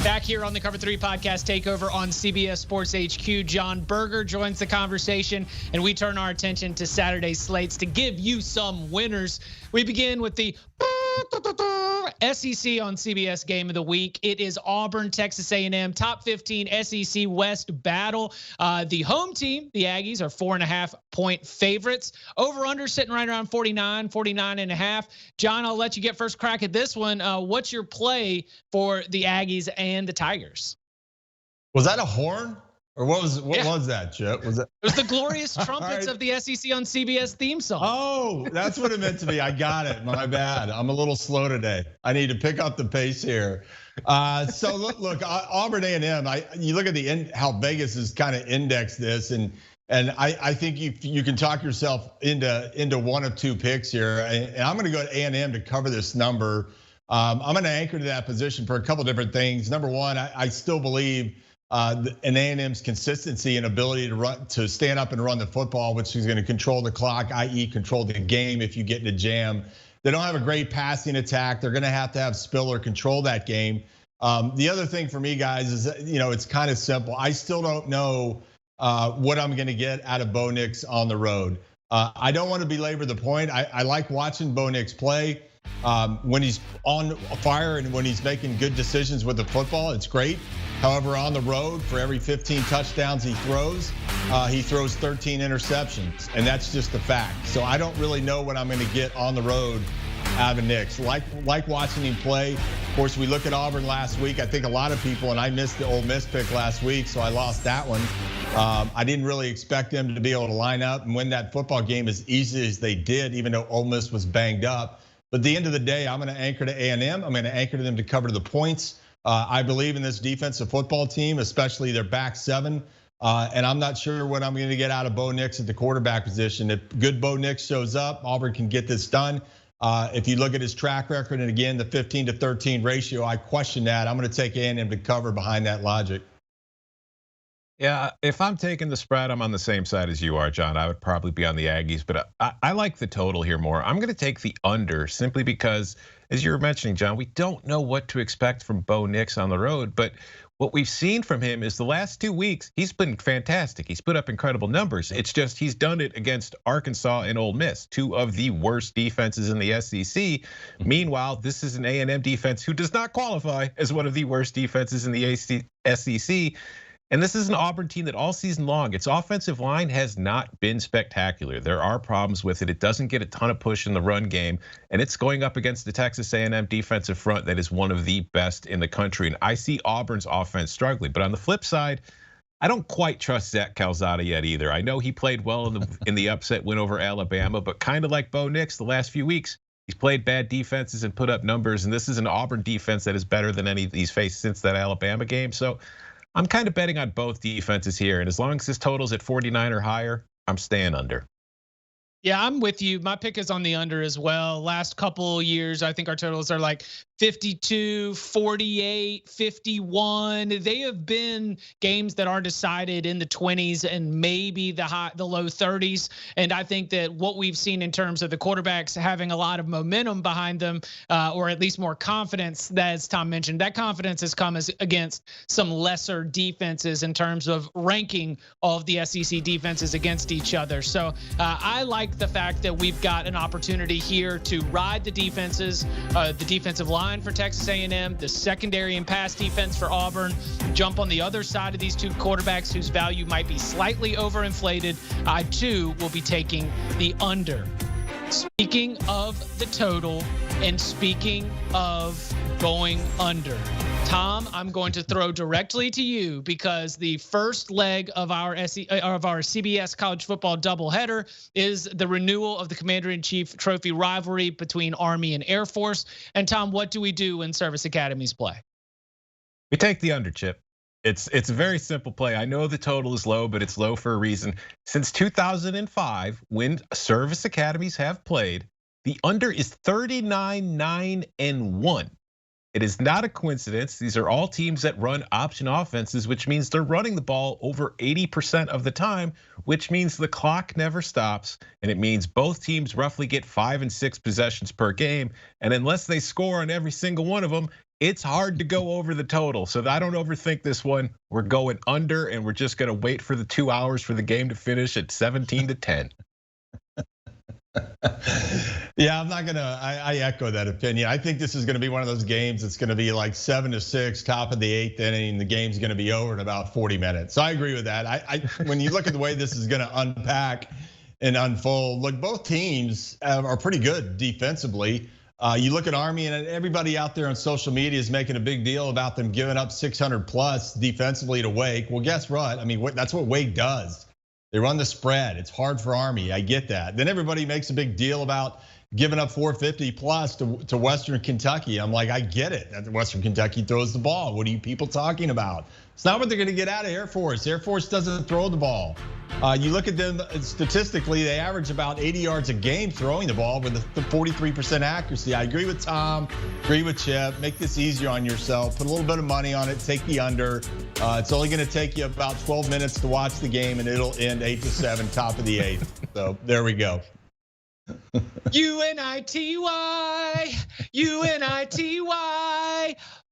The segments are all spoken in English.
Back here on the Cover 3 podcast takeover on CBS Sports HQ, Jon Berger joins the conversation, and we turn our attention to Saturday's slates to give you some winners. We begin with the SEC on CBS game of the week. It is Auburn, Texas A&M, top 15 SEC West battle. The home team, the Aggies, are 4.5-point favorites. Over/under sitting right around 49.5. Jon, I'll let you get first crack at this one. What's your play for the Aggies and the Tigers? Was that a horn? Or what was that, Chip? Was it? It was the glorious trumpets of the SEC on CBS theme song. Oh, that's what it meant to be. I got it. My bad. I'm a little slow today. I need to pick up the pace here. So look, Auburn A&M. You look at how Vegas has kind of indexed this, and I think you can talk yourself into one of two picks here. And I'm going to go to A&M to cover this number. I'm going to anchor to that position for a couple different things. Number one, I still believe in A&M's consistency and ability to stand up and run the football, which is going to control the clock, i.e. control the game if you get in a jam. They don't have a great passing attack. They're going to have Spiller control that game. The other thing for me, guys, is it's kind of simple. I still don't know what I'm going to get out of Bo Nix on the road. I don't want to belabor the point. I like watching Bo Nix play. When he's on fire and when he's making good decisions with the football, it's great. However, on the road, for every 15 touchdowns he throws 13 interceptions, and that's just a fact. So I don't really know what I'm going to get on the road out of Nix. Like watching him play. Of course, we look at Auburn last week. I think a lot of people, and I missed the Ole Miss pick last week, so I lost that one. I didn't really expect them to be able to line up and win that football game as easy as they did, even though Ole Miss was banged up. But at the end of the day, I'm going to anchor to A&M. I'm going to anchor to them to cover the points. I believe in this defensive football team, especially their back seven. And I'm not sure what I'm going to get out of Bo Nix at the quarterback position. If good Bo Nix shows up, Auburn can get this done. If you look at his track record, and again, the 15-13 ratio, I question that. I'm going to take A&M to cover behind that logic. Yeah, if I'm taking the spread, I'm on the same side as you are, Jon. I would probably be on the Aggies, but I like the total here more. I'm going to take the under simply because, as you were mentioning, Jon, we don't know what to expect from Bo Nix on the road, but what we've seen from him is the last 2 weeks, he's been fantastic. He's put up incredible numbers. It's just he's done it against Arkansas and Ole Miss, two of the worst defenses in the SEC. Meanwhile, this is an A&M defense who does not qualify as one of the worst defenses in the SEC. And this is an Auburn team that all season long, its offensive line has not been spectacular. There are problems with it. It doesn't get a ton of push in the run game, and it's going up against the Texas A&M defensive front that is one of the best in the country. And I see Auburn's offense struggling. But on the flip side, I don't quite trust Zach Calzada yet either. I know he played well in the upset win over Alabama, but kind of like Bo Nix the last few weeks, he's played bad defenses and put up numbers. And this is an Auburn defense that is better than any of these faced since that Alabama game. So I'm kind of betting on both defenses here. And as long as this total's at 49 or higher, I'm staying under. Yeah, I'm with you. My pick is on the under as well. Last couple years, I think our totals are like 52, 48, 51. They have been games that are decided in the 20s and maybe the low 30s. And I think that what we've seen in terms of the quarterbacks having a lot of momentum behind them, or at least more confidence, as Tom mentioned, that confidence has come against some lesser defenses in terms of ranking all of the SEC defenses against each other. So I like the fact that we've got an opportunity here to ride the defenses, the defensive line for Texas A&M, the secondary and pass defense for Auburn, jump on the other side of these two quarterbacks whose value might be slightly overinflated. I too will be taking the under. Speaking of the total and speaking of going under, Tom, I'm going to throw directly to you because the first leg of our CBS college football doubleheader is the renewal of the Commander-in-Chief Trophy rivalry between Army and Air Force. And Tom, what do we do when service academies play? We take the under, Chip. It's a very simple play. I know the total is low, but it's low for a reason. Since 2005, when service academies have played, the under is 39-9-1. It is not a coincidence. These are all teams that run option offenses, which means they're running the ball over 80% of the time, which means the clock never stops. And it means both teams roughly get 5 and 6 possessions per game. And unless they score on every single one of them, it's hard to go over the total. So I don't overthink this one. We're going under, and we're just gonna wait for the 2 hours for the game to finish at 17-10. Yeah, I'm not gonna. I echo that opinion. I think this is gonna be one of those games that's gonna be like 7-6, top of the 8th inning. The game's gonna be over in about 40 minutes. So I agree with that. When you look at the way this is gonna unpack and unfold, look, both teams are pretty good defensively. You look at Army, and everybody out there on social media is making a big deal about them giving up 600 plus defensively to Wake. Well, guess what? I mean, that's what Wake does. They run the spread. It's hard for Army. I get that. Then everybody makes a big deal about giving up 450 plus to Western Kentucky. I'm like, I get it. Western Kentucky throws the ball. What are you people talking about? It's not what they're going to get out of Air Force. Air Force doesn't throw the ball. You look at them statistically, they average about 80 yards a game throwing the ball with the 43% accuracy. I agree with Tom, agree with Chip. Make this easier on yourself. Put a little bit of money on it. Take the under. It's only going to take you about 12 minutes to watch the game, and it'll end 8-7, top of the 8th. So there we go. UNITY, UNITY.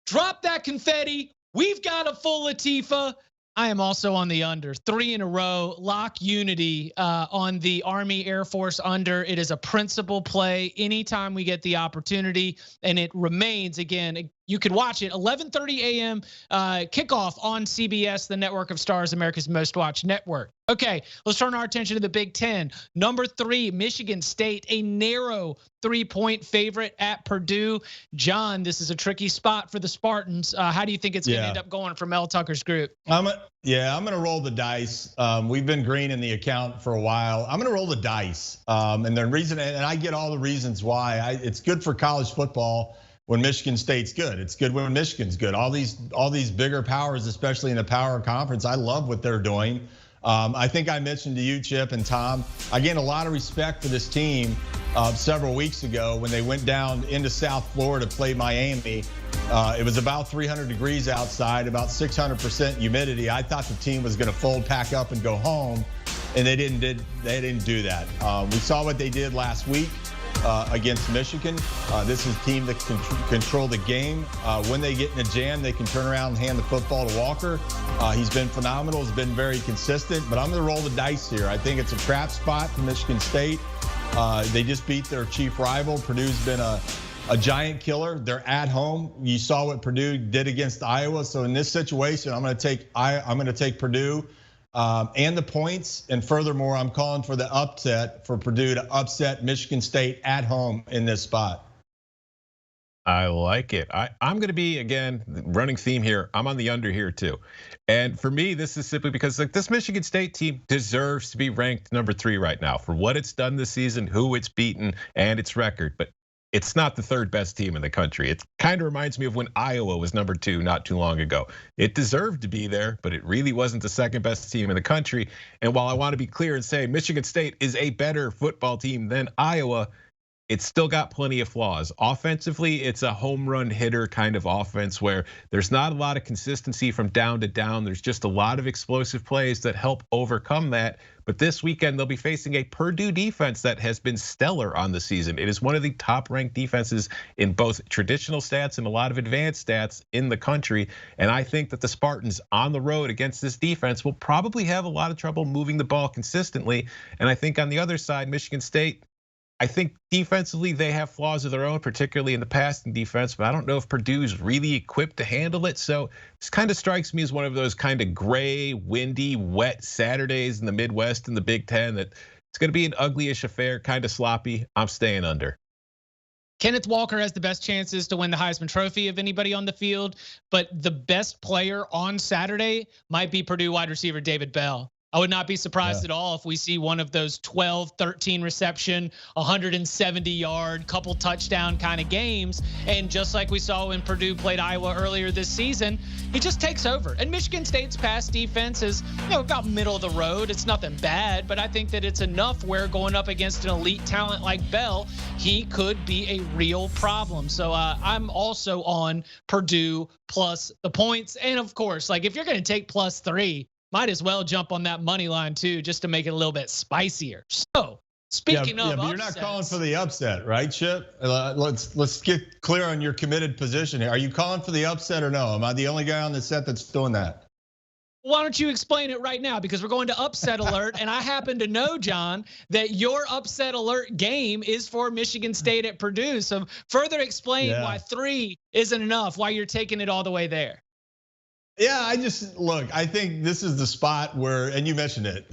Drop that confetti. We've got a full Latifa. I am also on the under, 3 in a row. Lock unity on the Army Air Force under. It is a principal play anytime we get the opportunity, and it remains, again, you could watch it 11:30 a.m. Kickoff on CBS, the network of stars, America's most watched network. Okay, let's turn our attention to the Big Ten. Number 3, Michigan State, a narrow 3-point favorite at Purdue. John, this is a tricky spot for the Spartans. How do you think it's going to end up going for Mel Tucker's group? I'm going to roll the dice. We've been green in the account for a while. I'm going to roll the dice. And the reason, and I get all the reasons why. It's good for college football when Michigan State's good. It's good when Michigan's good. All these bigger powers, especially in the Power Conference, I love what they're doing. I think I mentioned to you, Chip and Tom, I gained a lot of respect for this team several weeks ago when they went down into South Florida to play Miami. It was about 300 degrees outside, about 600% humidity. I thought the team was going to fold, pack up, and go home, and they didn't do that. We saw what they did last week against Michigan. This is a team that can control the game. When they get in a jam, they can turn around and hand the football to Walker. He's been phenomenal, has been very consistent, but I'm going to roll the dice here. I think it's a trap spot for Michigan State. They just beat their chief rival. Purdue's been a giant killer. They're at home. You saw what Purdue did against Iowa. So in this situation, I'm going to take Purdue and the points. And furthermore, I'm calling for the upset for Purdue to upset Michigan State at home in this spot. I like it. I'm going to be, again, running theme here. I'm on the under here too. And for me, this is simply because this Michigan State team deserves to be ranked number 3 right now for what it's done this season, who it's beaten, and its record. But it's not the 3rd best team in the country. It kind of reminds me of when Iowa was number 2 not too long ago. It deserved to be there, but it really wasn't the 2nd best team in the country. And while I want to be clear and say Michigan State is a better football team than Iowa, it's still got plenty of flaws. Offensively, it's a home run hitter kind of offense where there's not a lot of consistency from down to down. There's just a lot of explosive plays that help overcome that. But this weekend, they'll be facing a Purdue defense that has been stellar on the season. It is one of the top ranked defenses in both traditional stats and a lot of advanced stats in the country. And I think that the Spartans on the road against this defense will probably have a lot of trouble moving the ball consistently. And I think on the other side, Michigan State, I think defensively they have flaws of their own, particularly in the passing defense, but I don't know if Purdue's really equipped to handle it. So this kind of strikes me as one of those kind of gray, windy, wet Saturdays in the Midwest and the Big Ten that it's going to be an ugly-ish affair, kind of sloppy. I'm staying under. Kenneth Walker has the best chances to win the Heisman Trophy of anybody on the field, but the best player on Saturday might be Purdue wide receiver David Bell. I would not be surprised at all if we see one of those 12, 13 reception, 170 yard, couple touchdown kind of games. And just like we saw when Purdue played Iowa earlier this season, he just takes over. And Michigan State's pass defense is, about middle of the road. It's nothing bad, but I think that it's enough where going up against an elite talent like Bell, he could be a real problem. So I'm also on Purdue plus the points. And of course, if you're going to take +3, might as well jump on that money line too, just to make it a little bit spicier. So Speaking of, but you're not calling for the upset, right, Chip? Let's get clear on your committed position here. Are you calling for the upset or no? Am I the only guy on the set that's doing that? Why don't you explain it right now? Because we're going to upset alert, and I happen to know, John, that your upset alert game is for Michigan State at Purdue. So further explain why 3 isn't enough, why you're taking it all the way there. Yeah, I think this is the spot where, and you mentioned it,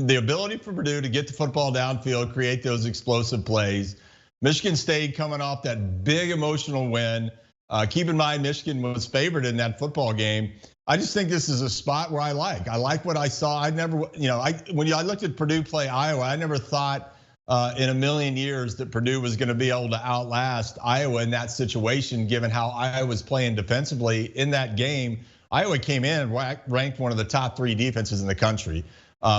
the ability for Purdue to get the football downfield, create those explosive plays. Michigan State coming off that big emotional win. Keep in mind, Michigan was favored in that football game. I just think this is a spot where I like what I saw. I never, when I looked at Purdue play Iowa, I never thought in a million years that Purdue was going to be able to outlast Iowa in that situation, given how Iowa was playing defensively in that game. Iowa came in ranked one of the top 3 defenses in the country.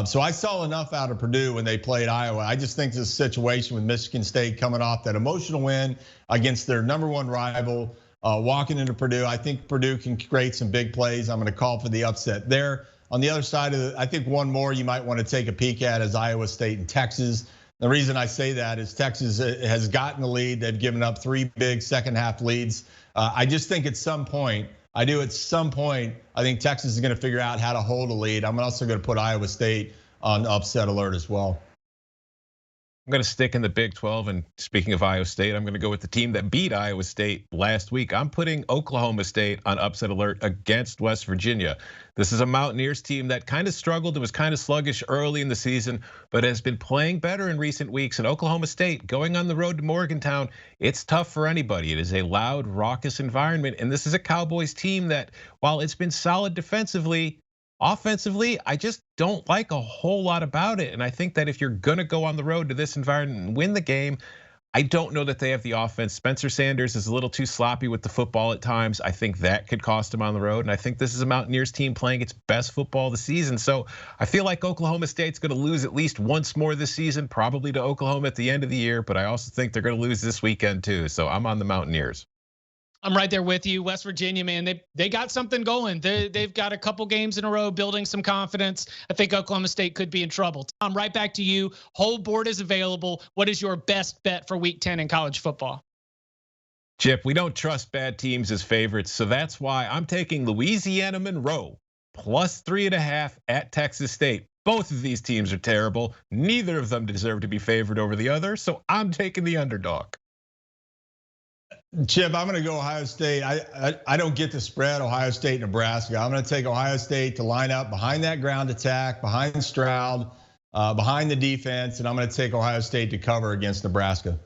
So I saw enough out of Purdue when they played Iowa. I just think this situation with Michigan State coming off that emotional win against their #1 rival, walking into Purdue, I think Purdue can create some big plays. I'm going to call for the upset there. On the other side of it, I think one more you might want to take a peek at is Iowa State and Texas. The reason I say that is Texas has gotten the lead. They've given up 3 big second half leads. I just think at some point, I think Texas is going to figure out how to hold a lead. I'm also going to put Iowa State on upset alert as well. I'm going to stick in the Big 12, and speaking of Iowa State, I'm going to go with the team that beat Iowa State last week. I'm putting Oklahoma State on upset alert against West Virginia. This is a Mountaineers team that kind of struggled. It was kind of sluggish early in the season, but has been playing better in recent weeks. And Oklahoma State going on the road to Morgantown, it's tough for anybody. It is a loud, raucous environment, and this is a Cowboys team that, while it's been solid defensively, offensively, I just don't like a whole lot about it. And I think that if you're gonna go on the road to this environment and win the game, I don't know that they have the offense. Spencer Sanders is a little too sloppy with the football at times. I think that could cost him on the road. And I think this is a Mountaineers team playing its best football of the season. So I feel like Oklahoma State's gonna lose at least once more this season, probably to Oklahoma at the end of the year. But I also think they're gonna lose this weekend too. So I'm on the Mountaineers. I'm right there with you. West Virginia, man, they got something going. They've got a couple games in a row building some confidence. I think Oklahoma State could be in trouble. Tom, right back to you. Whole board is available. What is your best bet for week 10 in college football? Chip, we don't trust bad teams as favorites, so that's why I'm taking Louisiana Monroe plus 3.5 at Texas State. Both of these teams are terrible. Neither of them deserve to be favored over the other, so I'm taking the underdog. Chip, I'm going to go Ohio State. I don't get the spread, Ohio State, Nebraska. I'm going to take Ohio State to line up behind that ground attack, behind Stroud, behind the defense, and I'm going to take Ohio State to cover against Nebraska.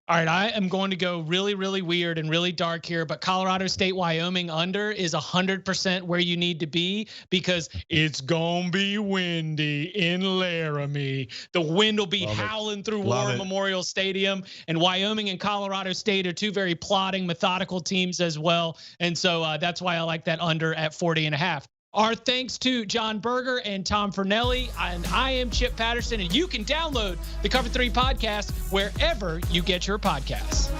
All right, I am going to go really, really weird and really dark here, but Colorado State, Wyoming under is 100% where you need to be because it's gonna be windy in Laramie. The wind will be howling through War Memorial Stadium, and Wyoming and Colorado State are 2 very plodding, methodical teams as well, and so that's why I like that under at 40.5. Our thanks to Jon Berger and Tom Fornelli, and I am Chip Patterson, and you can download the Cover 3 podcast wherever you get your podcasts.